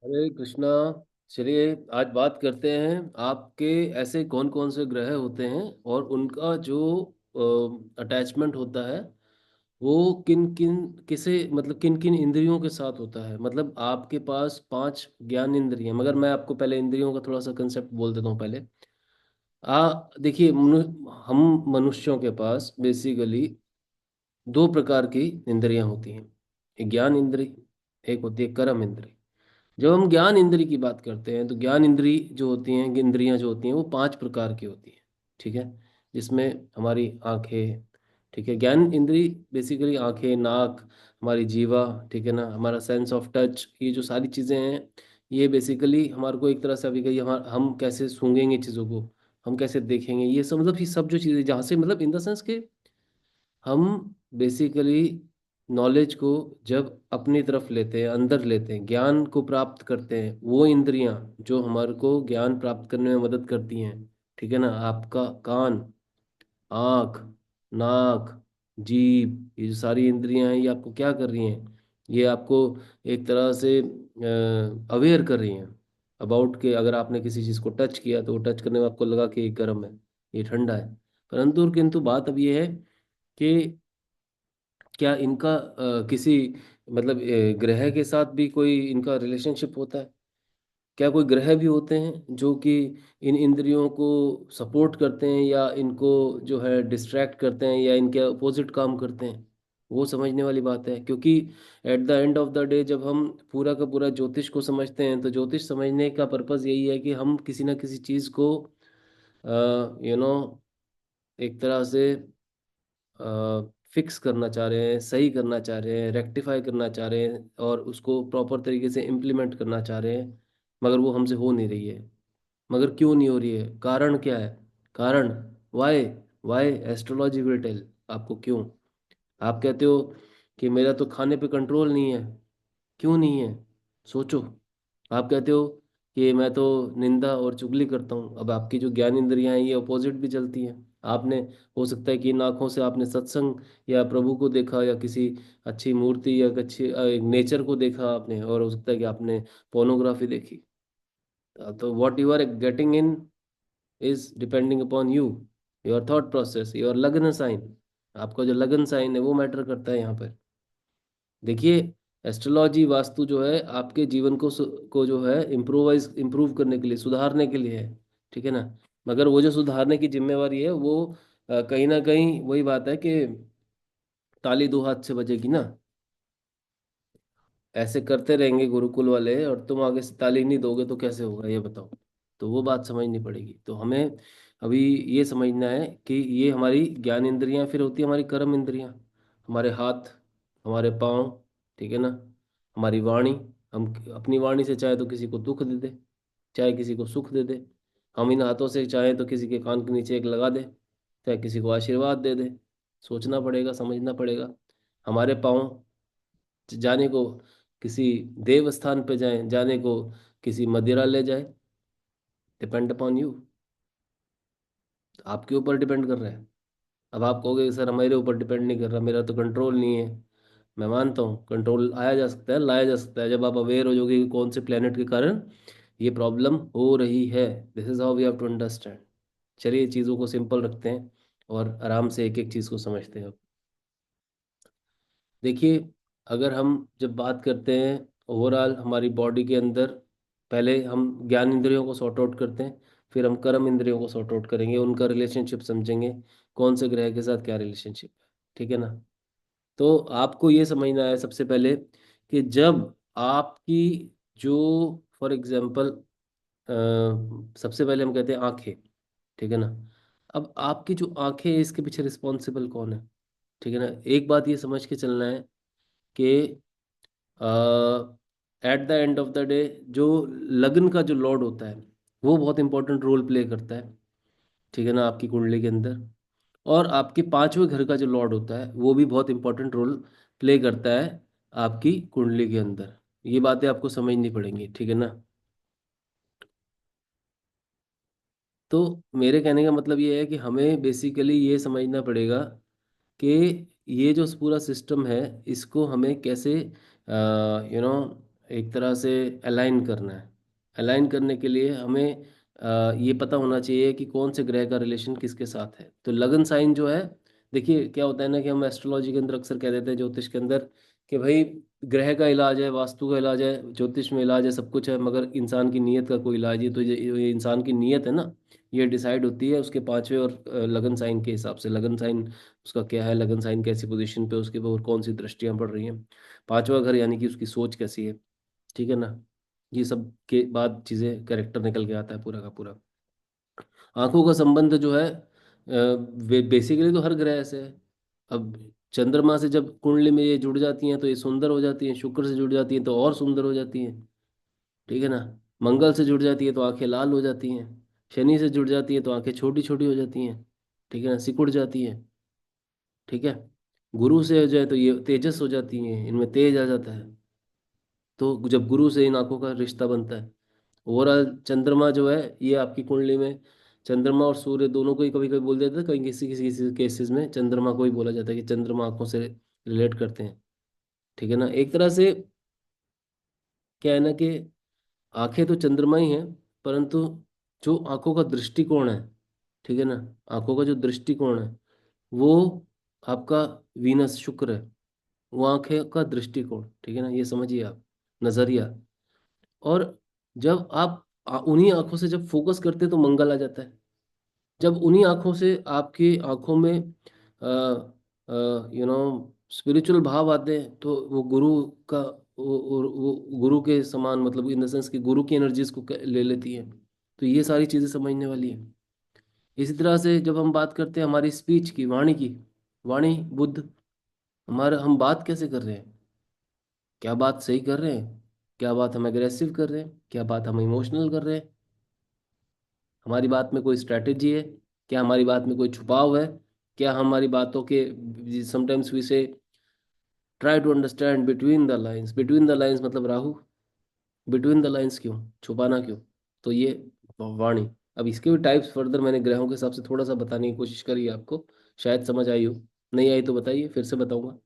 हरे कृष्णा। चलिए आज बात करते हैं आपके ऐसे कौन कौन से ग्रह होते हैं और उनका जो अटैचमेंट होता है वो किन किन किसे मतलब किन किन इंद्रियों के साथ होता है। मतलब आपके पास 5 ज्ञान इंद्रियां, मगर मैं आपको पहले इंद्रियों का थोड़ा सा कंसेप्ट बोल देता हूँ पहले। देखिए हम मनुष्यों के पास बेसिकली दो प्रकार की इंद्रियां होती हैं। एक ज्ञान इंद्री, एक होती है कर्म इंद्री। जब हम ज्ञान इंद्री की बात करते हैं तो ज्ञान इंद्री जो होती हैं, इंद्रियां जो होती हैं वो 5 प्रकार की होती हैं। ठीक है, जिसमें हमारी आंखें, ठीक है, ज्ञान इंद्री बेसिकली आंखें, नाक, हमारी जीवा, ठीक है ना, हमारा सेंस ऑफ टच, ये जो सारी चीज़ें हैं ये बेसिकली हमारे को एक तरह से अभी कही हम कैसे सूंघेंगे चीज़ों को, हम कैसे देखेंगे, ये सब मतलब ये सब जो चीज़ें जहाँ से मतलब इन द सेंस के हम बेसिकली नॉलेज को जब अपनी तरफ लेते हैं, अंदर लेते हैं, ज्ञान को प्राप्त करते हैं, वो इंद्रियां जो हमारे को ज्ञान प्राप्त करने में मदद करती हैं। ठीक है ना, आपका कान, आँख, नाक, जीभ, ये जो सारी इंद्रियां हैं ये आपको क्या कर रही हैं, ये आपको एक तरह से अवेयर कर रही हैं अबाउट के अगर आपने किसी चीज़ को टच किया तो वो टच करने में आपको लगा कि ये गर्म है, ये ठंडा है। परंतु और किंतु बात अब ये है कि क्या इनका किसी मतलब ग्रह के साथ भी कोई इनका रिलेशनशिप होता है? क्या कोई ग्रह भी होते हैं जो कि इन इंद्रियों को सपोर्ट करते हैं या इनको जो है डिस्ट्रैक्ट करते हैं या इनके अपोजिट काम करते हैं? वो समझने वाली बात है, क्योंकि at the end of the day जब हम पूरा का पूरा ज्योतिष को समझते हैं तो ज्योतिष समझने का पर्पस यही है कि हम किसी ना किसी चीज़ को यू नो एक तरह से फिक्स करना चाह रहे हैं, सही करना चाह रहे हैं, रेक्टिफाई करना चाह रहे हैं और उसको प्रॉपर तरीके से इम्प्लीमेंट करना चाह रहे हैं, मगर वो हमसे हो नहीं रही है। मगर क्यों नहीं हो रही है, कारण क्या है? कारण, why, why astrology will tell आपको क्यों। आप कहते हो कि मेरा तो खाने पे कंट्रोल नहीं है, क्यों नहीं है, सोचो। आप कहते हो कि मैं तो निंदा और चुगली करता हूँ, अब आपकी जो ज्ञान इंद्रियां हैं ये अपोजिट भी चलती हैं। आपने, हो सकता है कि इन आँखों से आपने सत्संग या प्रभु को देखा या किसी अच्छी मूर्ति या अच्छी नेचर को देखा आपने, और हो सकता है कि आपने पोर्नोग्राफी देखी। तो what you are getting in is depending upon you, your thought process, your lagna sign. आपका जो लगन साइन है वो मैटर करता है यहाँ पर। देखिए, एस्ट्रोलॉजी वास्तु जो है आपके जीवन को जो है इम्प्रूव करने के लिए, सुधारने के लिए है। ठीक है ना, मगर वो जो सुधारने की जिम्मेवारी है वो कहीं ना कहीं वही बात है कि ताली दो हाथ से बजेगी ना। ऐसे करते रहेंगे गुरुकुल वाले और तुम आगे से ताली नहीं दोगे तो कैसे होगा ये बताओ। तो वो बात समझनी पड़ेगी। तो हमें अभी ये समझना है कि ये हमारी ज्ञान इंद्रियां फिर होती है हमारी कर्म इंद्रियां। हमारे हाथ, हमारे पाँव, ठीक है ना, हमारी वाणी। हम अपनी वाणी से चाहे तो किसी को दुख दे दे, चाहे किसी को सुख दे दे। हम इन हाथों से चाहे तो किसी के कान के नीचे एक लगा दे, चाहे किसी को आशीर्वाद दे दे। सोचना पड़ेगा, समझना पड़ेगा। हमारे पाँव जाने को किसी देव स्थान पे जाए, जाने को किसी मदिरा ले जाए, डिपेंड अपॉन यू। आपके ऊपर डिपेंड कर रहा है। अब आप कहोगे सर मेरे ऊपर डिपेंड नहीं कर रहा, मेरा तो कंट्रोल नहीं है। मैं मानता हूँ कंट्रोल आया जा सकता है, लाया जा सकता है, जब आप अवेयर हो जाओगे कि कौन से प्लेनेट के कारण ये प्रॉब्लम हो रही है। This is how we have to understand. चलिए चीज़ों को सिंपल रखते हैं और आराम से एक एक चीज़ को समझते हैं। देखिए, अगर हम जब बात करते हैं ओवरऑल हमारी बॉडी के अंदर, पहले हम ज्ञान इंद्रियों को सॉर्ट आउट करते हैं, फिर हम कर्म इंद्रियों को सॉर्ट आउट करेंगे, उनका रिलेशनशिप समझेंगे, कौन से ग्रह के साथ क्या रिलेशनशिप है। ठीक है ना। तो आपको ये समझना है सबसे पहले कि जब आपकी जो, फॉर एग्जांपल, सबसे पहले हम कहते हैं आंखें। ठीक है ना। अब आपकी जो आंखें हैं इसके पीछे रिस्पॉन्सिबल कौन है? ठीक है ना, एक बात ये समझ के चलना है कि at the end of the day जो लगन का जो लॉर्ड होता है वो बहुत इंपॉर्टेंट रोल प्ले करता है। ठीक है ना, आपकी कुंडली के अंदर। और आपके पांचवें घर का जो लॉर्ड होता है वो भी बहुत इंपॉर्टेंट रोल प्ले करता है आपकी कुंडली के अंदर। ये बातें आपको समझनी पड़ेंगी। ठीक है ना। तो मेरे कहने का मतलब ये है कि हमें बेसिकली ये समझना पड़ेगा कि ये जो पूरा सिस्टम है इसको हमें कैसे, यू नो एक तरह से अलाइन करना है। अलाइन करने के लिए हमें ये पता होना चाहिए कि कौन से ग्रह का रिलेशन किसके साथ है। तो लगन साइन जो है, देखिए क्या होता है ना कि हम एस्ट्रोलॉजी के अंदर अक्सर कह देते हैं, ज्योतिष के अंदर, कि भाई ग्रह का इलाज है, वास्तु का इलाज है, ज्योतिष में इलाज है, सब कुछ है, मगर इंसान की नीयत का कोई इलाज नहीं। तो ये इंसान की नीयत है ना, ये डिसाइड होती है उसके पांचवें और लगन साइन के हिसाब से। लगन साइन उसका क्या है, लगन साइन कैसी पोजीशन पे, उसके ऊपर कौन सी दृष्टियां पड़ रही हैं, पांचवा घर यानी कि उसकी सोच कैसी है। ठीक है ना। ये सब के बाद चीजें कैरेक्टर निकल के आता है पूरा का पूरा। आंखों का संबंध जो है बेसिकली तो हर ग्रह से है। अब चंद्रमा से जब कुंडली में ये जुड़ जाती हैं तो ये सुंदर हो जाती हैं, शुक्र से जुड़ जाती हैं तो और सुंदर हो जाती हैं। ठीक है ना। मंगल से जुड़ जाती है तो आंखें लाल हो जाती हैं। शनि से जुड़ जाती है तो आंखें छोटी छोटी हो जाती हैं। ठीक है ना, सिकुड़ जाती हैं। ठीक है। गुरु से हो जाए तो ये तेजस हो जाती हैं, इनमें तेज आ जाता है। तो जब गुरु से इन आंखों का रिश्ता बनता है। ओवरऑल चंद्रमा जो है ये आपकी कुंडली में, चंद्रमा और सूर्य दोनों को ही कभी कभी बोल देते हैं, कहीं किसी किसी किसी केसेस में चंद्रमा को ही बोला जाता है कि चंद्रमा आंखों से रिलेट करते हैं। ठीक है ना। एक तरह से क्या है ना कि आंखें तो चंद्रमा ही हैं, परंतु जो आंखों का दृष्टिकोण है, ठीक है ना, आंखों का जो दृष्टिकोण है वो आपका वीनस शुक्र है। वो आंखें का दृष्टिकोण, ठीक है ना, ये समझिए आप, नजरिया। और जब आप उन्हीं आंखों से जब फोकस करते हैं तो मंगल आ जाता है। जब उन्हीं आंखों से आपकी आंखों में यू नो स्पिरिचुअल भाव आते हैं तो वो गुरु का, वो गुरु के समान, मतलब इन द सेंस कि गुरु की एनर्जीज को ले लेती है। तो ये सारी चीजें समझने वाली है। इसी तरह से जब हम बात करते हैं हमारी स्पीच की, वाणी की, वाणी बुद्ध, हमारा हम बात कैसे कर रहे हैं, क्या बात सही कर रहे हैं, क्या बात हम एग्रेसिव कर रहे हैं, क्या बात हम इमोशनल कर रहे हैं, हमारी बात में कोई स्ट्रैटेजी है, क्या हमारी बात में कोई छुपाव है, क्या हमारी बातों के, sometimes we say try to understand between the lines. Between the lines मतलब राहु, बिटवीन द लाइंस क्यों, छुपाना क्यों। तो ये वाणी। अब इसके भी टाइप्स फर्दर मैंने ग्रहों के हिसाब से थोड़ा सा बताने की कोशिश करी है आपको, शायद समझ आई हो। नहीं आई तो बताइए, फिर से बताऊंगा।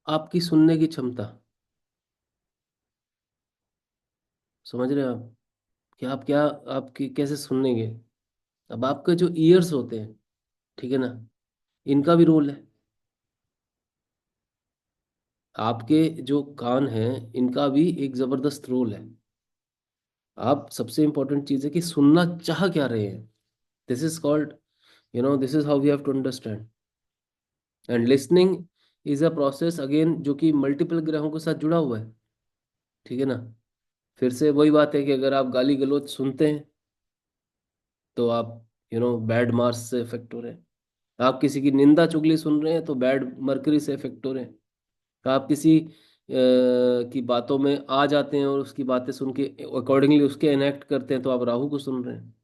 आपकी सुनने की क्षमता, समझ रहे हैं आप, कि आप क्या, आपकी कैसे सुनेंगे। अब आपके जो ईयर्स होते हैं, ठीक है ना, इनका भी रोल है। आपके जो कान हैं इनका भी एक जबरदस्त रोल है। आप, सबसे इंपॉर्टेंट चीज है कि सुनना चाह क्या रहे हैं। This is called, this is how we have to understand. And listening is a process again जो कि मल्टीपल ग्रहों के साथ जुड़ा हुआ है। ठीक है ना। फिर से वही बात है कि अगर आप गाली गलौज सुनते हैं तो आप बैड मार्स से इफेक्ट हो रहे हैं। आप किसी की निंदा चुगली सुन रहे हैं तो बैड मर्करी से इफेक्ट हो रहे हैं। आप किसी की बातों में आ जाते हैं और उसकी बातें सुन के अकॉर्डिंगली उसके एनेक्ट करते हैं तो आप राहु को सुन रहे हैं।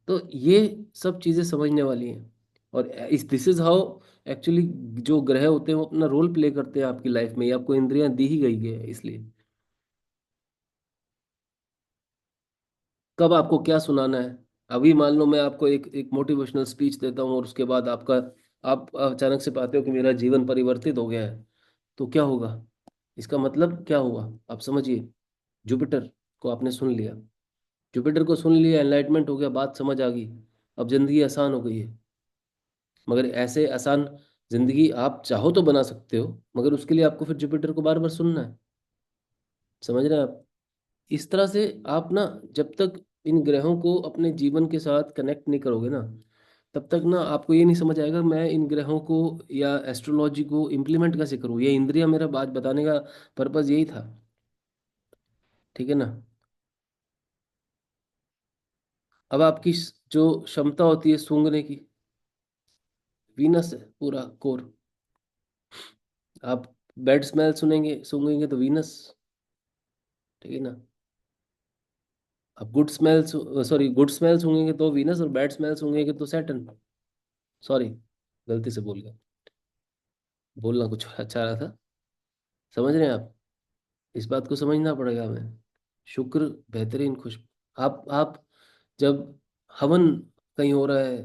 तो ये सब चीजें समझने वाली हैं। और इस दिस इज हाउ एक्चुअली जो ग्रह होते हैं वो अपना रोल प्ले करते हैं आपकी लाइफ में। ये आपको इंद्रियां दी ही गई है इसलिए। कब आपको क्या सुनाना है। अभी मान लो मैं आपको एक एक मोटिवेशनल स्पीच देता हूँ और उसके बाद आपका, आप अचानक से पाते हो कि मेरा जीवन परिवर्तित हो गया है, तो क्या होगा, इसका मतलब क्या हुआ, आप समझिए। जुपिटर को आपने सुन लिया, जुपिटर को सुन लिया, एनलाइटमेंट हो गया, बात समझ आ गई, अब जिंदगी आसान हो गई है। मगर ऐसे आसान जिंदगी आप चाहो तो बना सकते हो, मगर उसके लिए आपको फिर जुपिटर को बार बार सुनना है। समझ रहे हैं आप। इस तरह से आप ना, जब तक इन ग्रहों को अपने जीवन के साथ कनेक्ट नहीं करोगे ना, तब तक ना आपको ये नहीं समझ आएगा मैं इन ग्रहों को या एस्ट्रोलॉजी को इम्प्लीमेंट कैसे करूँ। ये इंद्रिया, मेरा बात बताने का पर्पज यही था। ठीक है ना। अब आपकी जो क्षमता होती है सूंघने की, वीनस है पूरा कोर। आप बैड स्मेल सुनेंगे, सूंघेंगे तो वीनस। ठीक है ना। आप good smell, sorry, good smell सूंघेंगे तो वीनस, और बैड स्मेल सूंघेंगे तो सैटर्न। सॉरी, गलती से बोल गया, बोलना कुछ अच्छा रहा था। समझ रहे हैं आप। इस बात को समझना पड़ेगा हमें। शुक्र बेहतरीन खुश। आप जब हवन कहीं हो रहा है,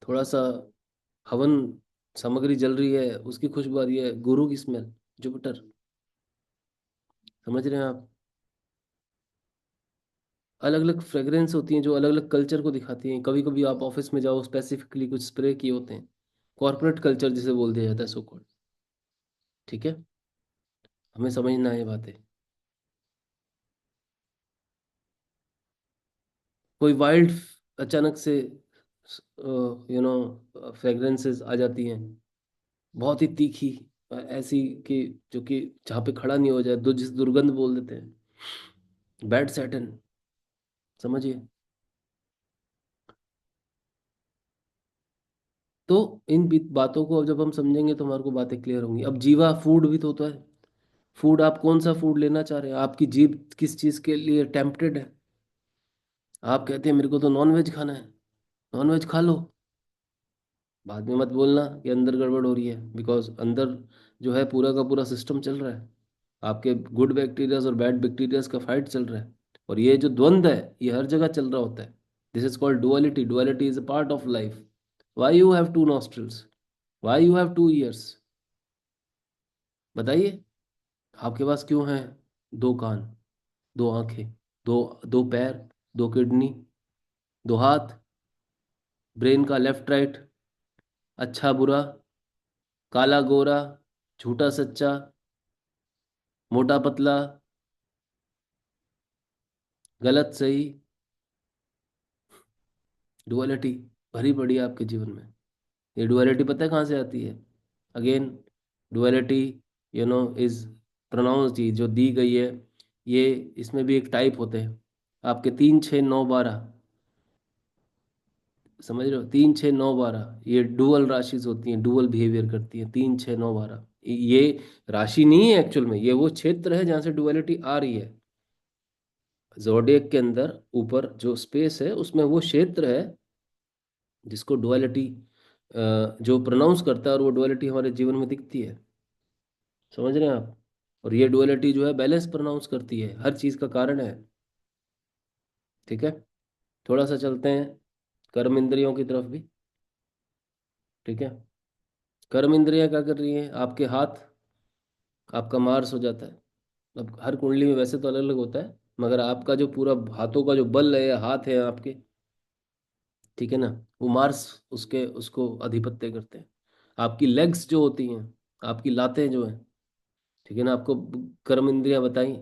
थोड़ा सा हवन सामग्री जल रही है, उसकी खुशबू आ रही है, गुरु की स्मेल, जुपिटर। समझ रहे हैं आप? अलग अलग फ्रेग्रेंस होती हैं जो अलग अलग कल्चर को दिखाती हैं। कभी कभी आप ऑफिस में जाओ, स्पेसिफिकली कुछ स्प्रे किए होते हैं, कॉर्पोरेट कल्चर जिसे बोल दिया जाता है, सो कॉल्ड। ठीक है, हमें समझना है ये बातें। कोई वाइल्ड अचानक से फ्रेग्रेंसेस आ जाती हैं, बहुत ही तीखी, ऐसी कि जो कि जहाँ पे खड़ा नहीं हो जाए, जिस दुर्गंध बोल देते हैं, बैड सैटन। समझिए। तो इन बातों को जब हम समझेंगे तो हमारे को बातें क्लियर होंगी। अब जीवा फूड भी तो होता है। फूड, आप कौन सा फूड लेना चाह रहे हैं? आपकी जीभ किस चीज़ के लिए टेम्पटेड है? आप कहते हैं मेरे को तो नॉन वेज खाना है, नॉन वेज खा लो। बाद में मत बोलना कि अंदर गड़बड़ हो रही है, बिकॉज अंदर जो है पूरा का पूरा सिस्टम चल रहा है। आपके गुड बैक्टीरियाज और बैड बैक्टीरियाज का फाइट चल रहा है। और ये जो द्वंद्व है ये हर जगह चल रहा होता है। This is called duality. Duality is a part of life. Why you have two nostrils? Why you have 2 ears? बताइए। आपके पास क्यों है 2 कान, 2 आंखें, दो दो पैर, 2 किडनी, 2 हाथ, ब्रेन का लेफ्ट राइट, अच्छा बुरा, काला गोरा, झूठा सच्चा, मोटा पतला, गलत सही, डुअलिटी भरी पड़ी है आपके जीवन में। ये डुअलिटी पता है कहाँ से आती है? अगेन, डुअलिटी इज प्रोनाउंस जी जो दी गई है, ये इसमें भी एक टाइप होते हैं आपके 3, 6, 9, 12। समझ रहे हो? 3, 6, 9, 12 ये डुअल राशिज होती हैं, डुअल बिहेवियर करती हैं। 3, 6, 9, 12 ये राशि नहीं है एक्चुअल में, ये वो क्षेत्र है जहाँ से डुअलिटी आ रही है। जोडिएक के अंदर ऊपर जो स्पेस है उसमें वो क्षेत्र है जिसको डुअलिटी जो प्रोनाउंस करता है, और वो डुअलिटी हमारे जीवन में दिखती है। समझ रहे हैं आप? और ये डुअलिटी जो है बैलेंस प्रोनाउंस करती है, हर चीज़ का कारण है। ठीक है, थोड़ा सा चलते हैं कर्म इंद्रियों की तरफ भी। ठीक है, कर्म इंद्रियां क्या कर रही हैं? आपके हाथ, आपका मार्स हो जाता है। अब हर कुंडली में वैसे तो अलग अलग होता है, मगर आपका जो पूरा हाथों का जो बल है, हाथ है आपके, ठीक है ना, वो मार्स उसके उसको अधिपत्य करते हैं। आपकी लेग्स जो होती हैं, आपकी लातें जो हैं, ठीक है ना, आपको कर्म इंद्रियां बताई।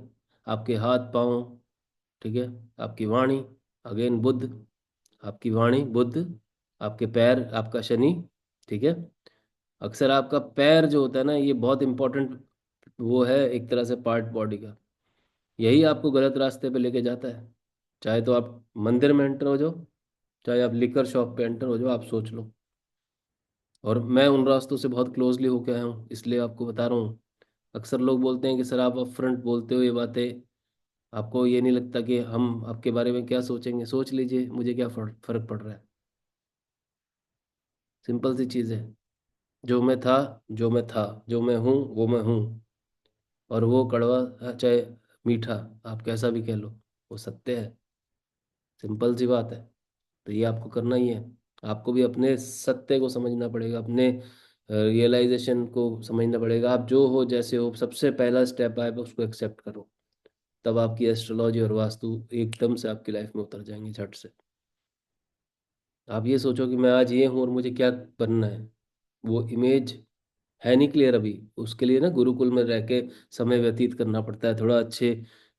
आपके हाथ पाँव, ठीक है, आपकी वाणी, अगेन बुद्ध, आपकी वाणी बुद्ध, आपके पैर आपका शनि। ठीक है, अक्सर आपका पैर जो होता है ना, ये बहुत इंपॉर्टेंट वो है एक तरह से पार्ट बॉडी का। यही आपको गलत रास्ते पे लेके जाता है। चाहे तो आप मंदिर में एंटर हो जाओ, चाहे आप लिकर शॉप पे एंटर हो जाओ, आप सोच लो। और मैं उन रास्तों से बहुत क्लोजली होके आया हूँ, इसलिए आपको बता रहा हूँ। अक्सर लोग बोलते हैं कि सर आप अप फ्रंट बोलते हो ये बातें, आपको ये नहीं लगता कि हम आपके बारे में क्या सोचेंगे? सोच लीजिए, मुझे क्या फर्क फर्क पड़ रहा है? सिंपल सी चीज़ है। जो मैं था, जो मैं था, जो मैं हूँ वो मैं हूँ। और वो कड़वा चाहे मीठा, आप कैसा भी कह लो, वो सत्य है। सिंपल सी बात है। तो ये आपको करना ही है। आपको भी अपने सत्य को समझना पड़ेगा, अपने रियलाइजेशन को समझना पड़ेगा। आप जो हो जैसे हो, सबसे पहला स्टेप है उसको एक्सेप्ट करो। तब आपकी एस्ट्रोलॉजी और वास्तु एकदम से आपकी लाइफ में उतर जाएंगे झट से। आप ये सोचो कि मैं आज ये हूँ और मुझे क्या बनना है, वो इमेज है नहीं क्लियर अभी। उसके लिए ना गुरुकुल में रह के समय व्यतीत करना पड़ता है, थोड़ा अच्छे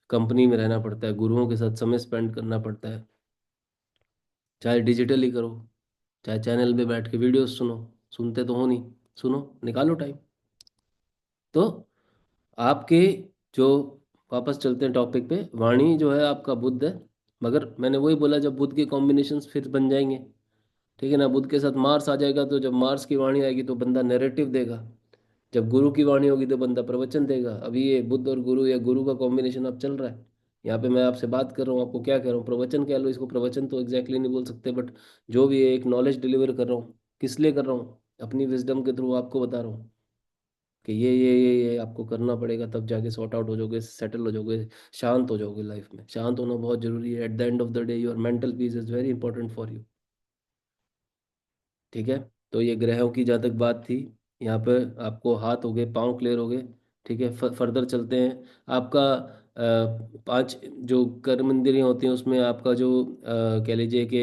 कंपनी में रहना पड़ता है, गुरुओं के साथ समय स्पेंड करना पड़ता है। चाहे डिजिटली करो, चाहे चैनल पे बैठ के वीडियोस सुनो। सुनते तो हो नहीं, सुनो, निकालो टाइम। तो आपके जो, वापस चलते हैं टॉपिक पे, वाणी जो है आपका बुद्ध है। मगर मैंने वही बोला, जब बुद्ध के कॉम्बिनेशंस फिर बन जाएंगे, ठीक है ना, बुद्ध के साथ मार्स आ जाएगा, तो जब मार्स की वाणी आएगी तो बंदा नैरेटिव देगा। जब गुरु की वाणी होगी तो बंदा प्रवचन देगा। अभी ये बुद्ध और गुरु या गुरु का कॉम्बिनेशन अब चल रहा है। यहाँ पे मैं आपसे बात कर रहा हूँ, आपको क्या कह रहा हूँ, प्रवचन कह लो इसको। प्रवचन तो एग्जैक्टली नहीं बोल सकते, बट जो भी है एक नॉलेज डिलीवर कर रहा हूँ। किस लिए कर रहा हूँ? अपनी विजडम के थ्रू आपको बता रहा हूँ कि ये आपको करना पड़ेगा, तब जाके सॉर्ट आउट हो जाओगे, सेटल हो जाओगे, शांत हो जाओगे। लाइफ में शांत होना बहुत जरूरी है। At the end of the day your mental peace is very important for you. ठीक है, तो ये ग्रहों की जहाँ तक बात थी। यहाँ पर आपको हाथ हो गए, पाँव क्लियर हो गए। ठीक है, फर्दर चलते हैं। आपका पांच जो कर्म इंद्रियां होती हैं उसमें आपका जो कह लीजिए कि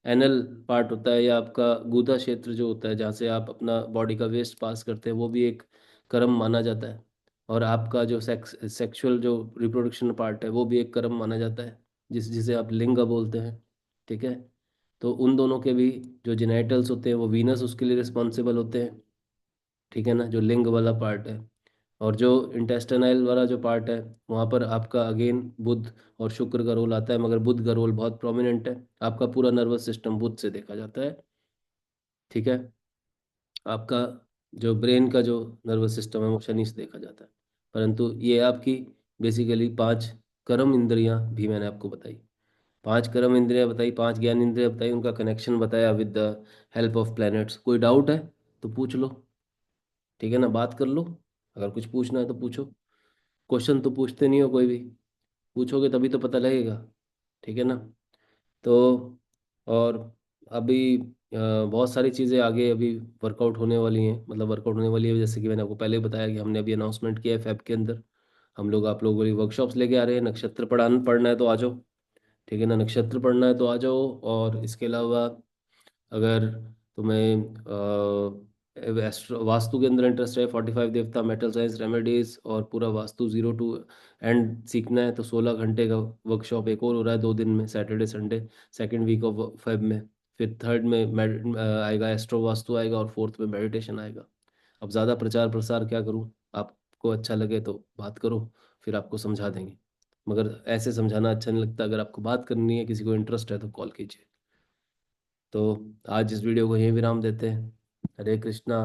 एनल पार्ट होता है, या आपका गूदा क्षेत्र जो होता है जहाँ से आप अपना बॉडी का वेस्ट पास करते हैं, वो भी एक कर्म माना जाता है। और आपका जो सेक्सुअल जो रिप्रोडक्शन पार्ट है वो भी एक कर्म माना जाता है, जिसे आप लिंग बोलते हैं। ठीक है। तो उन दोनों के भी जो जेनाइटल्स होते हैं वो वीनस उसके लिए रिस्पॉन्सिबल होते हैं। ठीक है ना, जो लिंग वाला पार्ट है। और जो इंटेस्टाइनल वाला जो पार्ट है, वहाँ पर आपका अगेन बुध और शुक्र का रोल आता है, मगर बुध का रोल बहुत प्रोमिनेंट है। आपका पूरा नर्वस सिस्टम बुध से देखा जाता है। ठीक है। आपका जो ब्रेन का जो नर्वस सिस्टम है वो शनि से देखा जाता है। परंतु ये आपकी बेसिकली पांच कर्म इंद्रियां भी मैंने आपको बताई। पांच कर्म इंद्रियां बताई, पांच ज्ञान इंद्रियां बताई, उनका कनेक्शन बताया with the help of planets. कोई डाउट है तो पूछ लो। ठीक है ना, बात कर लो। अगर कुछ पूछना है तो पूछो। क्वेश्चन तो पूछते नहीं हो कोई भी, पूछोगे तभी तो पता लगेगा। ठीक है ना। तो और अभी बहुत सारी चीज़ें आगे अभी वर्कआउट होने वाली हैं, मतलब वर्कआउट होने वाली है। जैसे कि मैंने आपको पहले बताया कि हमने अभी अनाउंसमेंट किया है फैब के अंदर, हम लोग आप लोगों के लिए वर्कशॉप्स लेके आ रहे हैं। नक्षत्र पढ़ना है तो आ जाओ। ठीक है ना, नक्षत्र पढ़ना है तो आ जाओ। और इसके अलावा अगर तुम्हें वास्तु के अंदर इंटरेस्ट है, 45 देवता, मेटल साइंस रेमेडीज और पूरा वास्तु जीरो टू एंड सीखना है, तो 16 घंटे का वर्कशॉप एक और हो रहा है 2 दिन में, Saturday Sunday, second week of Feb में। फिर थर्ड में आएगा एस्ट्रो वास्तु आएगा, और फोर्थ में मेडिटेशन आएगा। अब ज़्यादा प्रचार प्रसार क्या करूं, आपको अच्छा लगे तो बात करो, फिर आपको समझा देंगे। मगर ऐसे समझाना अच्छा नहीं लगता। अगर आपको बात करनी है, किसी को इंटरेस्ट है तो कॉल कीजिए। तो आज इस वीडियो को यहीं विराम देते हैं। हरे कृष्णा।